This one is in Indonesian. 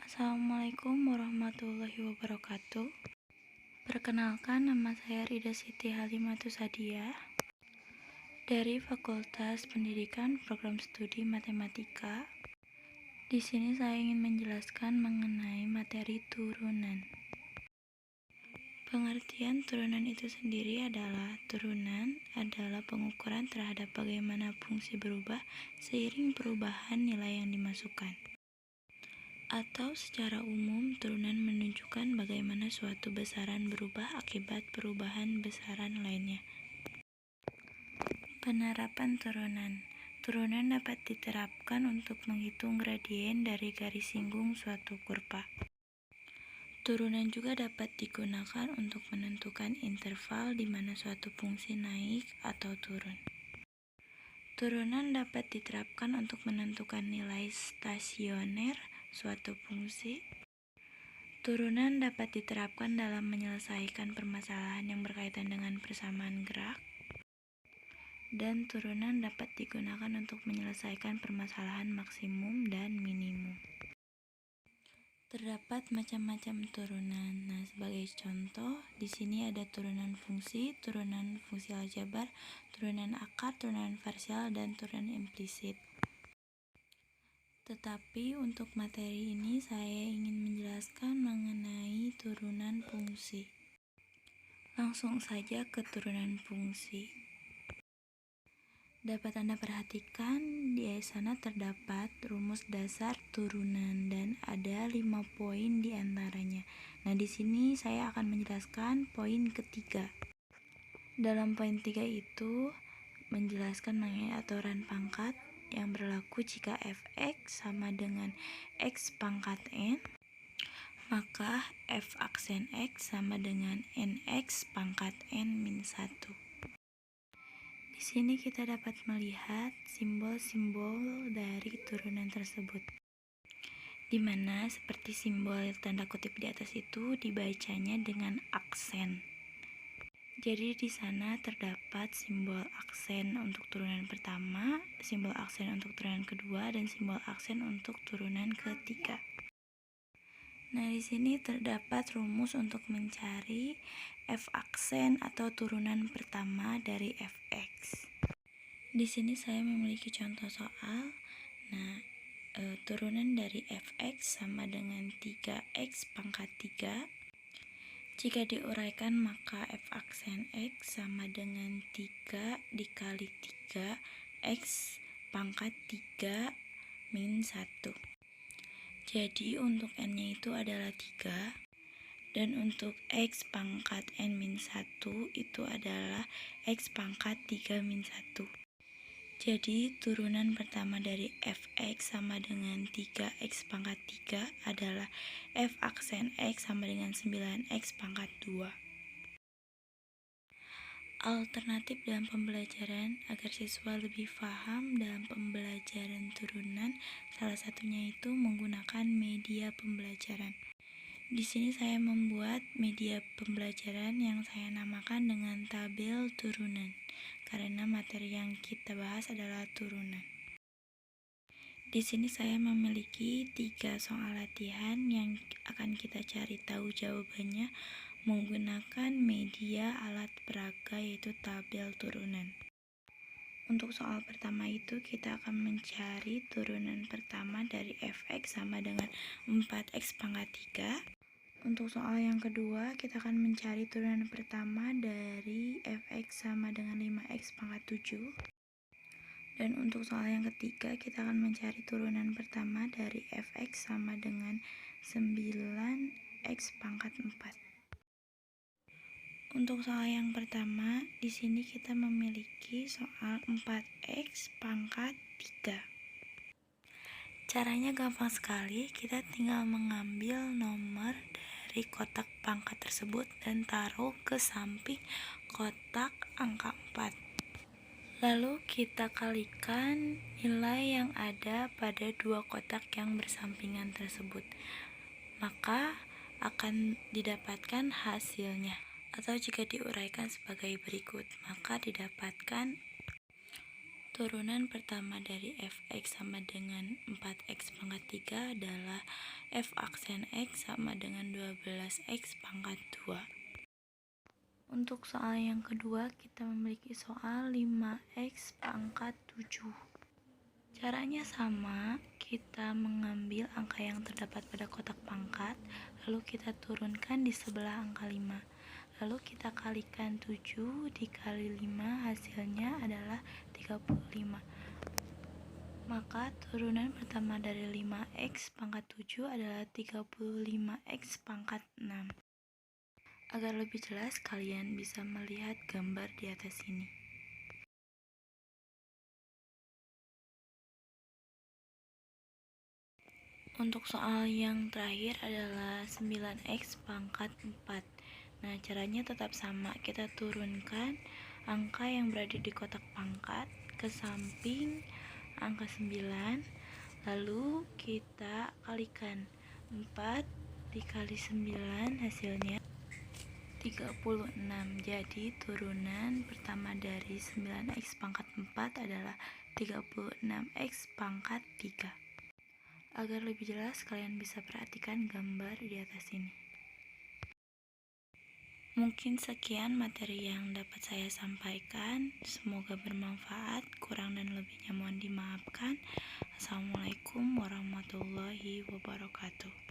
Assalamualaikum warahmatullahi wabarakatuh. Perkenalkan, nama saya Rida Siti Halimatus Sadiah dari Fakultas Pendidikan Program Studi Matematika. Di sini saya ingin menjelaskan mengenai materi turunan. Pengertian turunan itu sendiri adalah pengukuran terhadap bagaimana fungsi berubah seiring perubahan nilai yang dimasukkan. Atau secara umum, turunan menunjukkan bagaimana suatu besaran berubah akibat perubahan besaran lainnya. Penerapan turunan. Turunan dapat diterapkan untuk menghitung gradien dari garis singgung suatu kurva. Turunan juga dapat digunakan untuk menentukan interval di mana suatu fungsi naik atau turun. Turunan dapat diterapkan untuk menentukan nilai stasioner suatu fungsi. Turunan dapat diterapkan dalam menyelesaikan permasalahan yang berkaitan dengan persamaan gerak. Dan turunan dapat digunakan untuk menyelesaikan permasalahan maksimum dan minimum. Terdapat macam-macam turunan. Nah, sebagai contoh, di sini ada turunan fungsi aljabar, turunan akar, turunan parsial, dan turunan implisit. Tetapi untuk materi ini saya ingin menjelaskan mengenai turunan fungsi. Langsung saja ke turunan fungsi. Dapat Anda perhatikan di sana terdapat rumus dasar turunan dan ada 5 poin di antaranya. Nah, di sini saya akan menjelaskan poin ketiga. Dalam poin 3 itu menjelaskan mengenai aturan pangkat yang berlaku jika fx sama dengan x pangkat n, maka f aksen x sama dengan nx pangkat n min 1. Di sini kita dapat melihat simbol-simbol dari turunan tersebut, di mana seperti simbol tanda kutip di atas itu dibacanya dengan aksen. Jadi di sana terdapat simbol aksen untuk turunan pertama, simbol aksen untuk turunan kedua, dan simbol aksen untuk turunan ketiga. Nah, di sini terdapat rumus untuk mencari f aksen atau turunan pertama dari fx. Di sini saya memiliki contoh soal. Nah, turunan dari fx sama dengan 3x pangkat 3. Jika diuraikan maka f aksen x sama dengan 3 dikali 3 x pangkat 3 min 1. Jadi untuk n-nya itu adalah 3 dan untuk x pangkat n min 1 itu adalah x pangkat 3 min 1. Jadi turunan pertama dari fx sama dengan 3x pangkat 3 adalah f aksen x sama dengan 9x pangkat 2. Alternatif dalam pembelajaran agar siswa lebih paham dalam pembelajaran turunan, salah satunya itu menggunakan media pembelajaran. Di sini saya membuat media pembelajaran yang saya namakan dengan tabel turunan, karena materi yang kita bahas adalah turunan. Di sini saya memiliki 3 soal latihan yang akan kita cari tahu jawabannya menggunakan media alat peraga yaitu tabel turunan. Untuk soal pertama itu kita akan mencari turunan pertama dari fx sama dengan 4x pangkat 3. Untuk soal yang kedua, kita akan mencari turunan pertama dari fx sama dengan 5x pangkat 7. Dan untuk soal yang ketiga, kita akan mencari turunan pertama dari fx sama dengan 9x pangkat 4. Untuk soal yang pertama, di sini kita memiliki soal 4x pangkat 3. Caranya gampang sekali, kita tinggal mengambil nomor dari kotak pangkat tersebut dan taruh ke samping kotak angka 4. Lalu kita kalikan nilai yang ada pada 2 kotak yang bersampingan tersebut. Maka akan didapatkan hasilnya. Atau jika diuraikan sebagai berikut, maka didapatkan turunan pertama dari fx sama dengan 4x pangkat 3 adalah F aksen X sama dengan 12X pangkat 2. Untuk soal yang kedua, kita memiliki soal 5X pangkat 7. Caranya sama, kita mengambil angka yang terdapat pada kotak pangkat, lalu kita turunkan di sebelah angka 5. Lalu kita kalikan 7 dikali 5, hasilnya adalah 35. Maka turunan pertama dari 5X pangkat 7 adalah 35X pangkat 6. Agar lebih jelas, kalian bisa melihat gambar di atas ini. Untuk soal yang terakhir adalah 9X pangkat 4. Nah, caranya tetap sama. Kita turunkan angka yang berada di kotak pangkat ke samping angka 9, lalu kita kalikan 4 dikali 9, hasilnya 36. Jadi turunan pertama dari 9X pangkat 4 adalah 36X pangkat 3. Agar lebih jelas, kalian bisa perhatikan gambar di atas ini. Mungkin sekian materi yang dapat saya sampaikan. Semoga bermanfaat. Kurang dan lebihnya mohon dimaafkan. Assalamualaikum warahmatullahi wabarakatuh.